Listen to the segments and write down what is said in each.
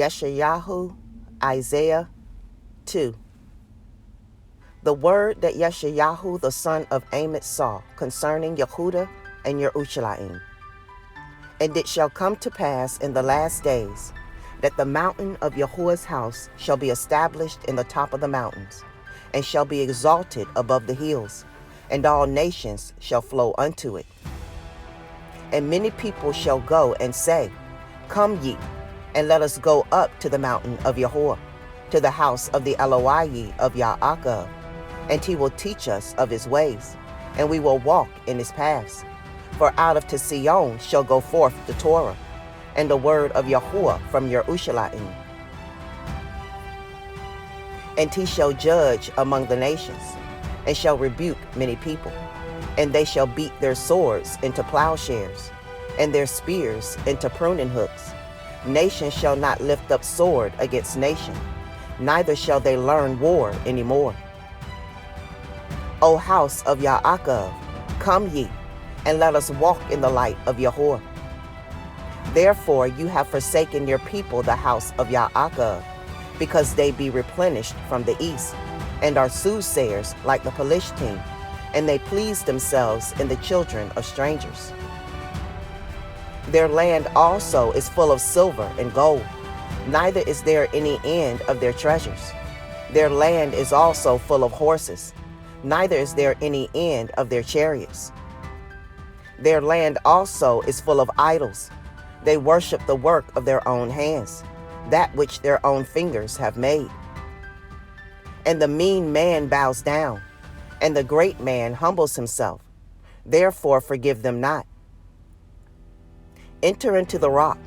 YESHA'YAHU, Isaiah 2. The word that YESHA'YAHU the son of Amos saw concerning Yehudah and Yerushalayim. And it shall come to pass in the last days that the mountain of Yahuah's house shall be established in the top of the mountains, and shall be exalted above the hills, and all nations shall flow unto it. And many people shall go and say, Come ye, and let us go up to the mountain of Yahuah, to the house of the Elohai of YAHUAH, and he will teach us of his ways, and we will walk in his paths. For out of Sion shall go forth the Torah, and the word of Yahuah from Yerushalayim. And he shall judge among the nations, and shall rebuke many people, and they shall beat their swords into plowshares, and their spears into pruning hooks. Nation shall not lift up sword against nation, neither shall they learn war any more. O house of Yaakov, come ye, and let us walk in the light of Yahuah. Therefore you have forsaken your people, the house of Yaakov, because they be replenished from the east, and are soothsayers like the Pelishtim, and they please themselves in the children of strangers. Their land also is full of silver and gold, neither is there any end of their treasures. Their land is also full of horses, neither is there any end of their chariots. Their land also is full of idols. They worship the work of their own hands, that which their own fingers have made. And the mean man bows down, and the great man humbles himself. Therefore forgive them not. Enter into the rock,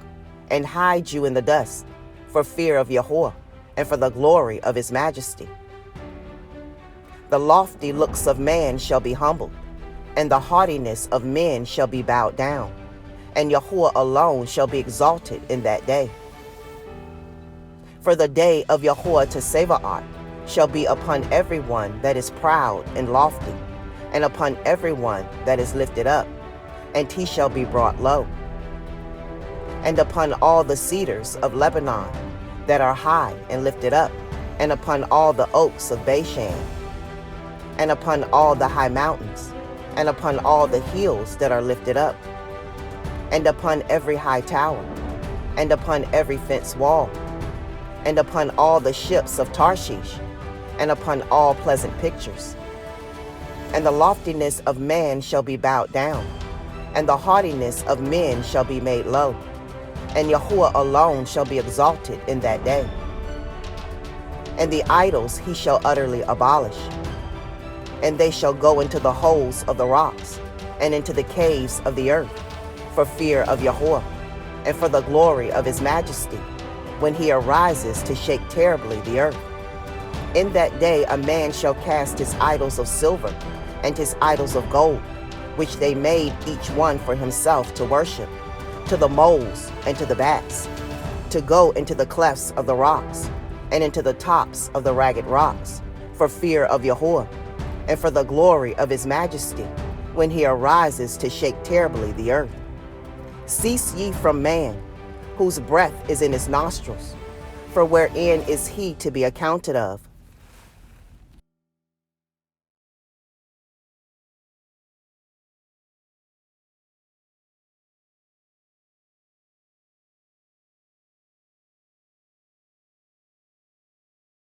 and hide you in the dust, for fear of Yahuah, and for the glory of his majesty. The lofty looks of man shall be humbled, and the haughtiness of men shall be bowed down, and Yahuah alone shall be exalted in that day. For the day of Yahuah to Sabaoth shall be upon everyone that is proud and lofty, and upon everyone that is lifted up, and he shall be brought low. And upon all the cedars of Lebanon that are high and lifted up, and upon all the oaks of Bashan, and upon all the high mountains, and upon all the hills that are lifted up, and upon every high tower, and upon every fenced wall, and upon all the ships of Tarshish, and upon all pleasant pictures. And the loftiness of man shall be bowed down, and the haughtiness of men shall be made low, and Yahuah alone shall be exalted in that day. And the idols he shall utterly abolish, and they shall go into the holes of the rocks, and into the caves of the earth, for fear of Yahuah, and for the glory of his majesty, when he arises to shake terribly the earth. In that day a man shall cast his idols of silver, and his idols of gold, which they made each one for himself to worship, to the moles and to the bats, to go into the clefts of the rocks, and into the tops of the ragged rocks, for fear of Yahuah, and for the glory of his majesty, when he arises to shake terribly the earth. Cease ye from man, whose breath is in his nostrils, for wherein is he to be accounted of?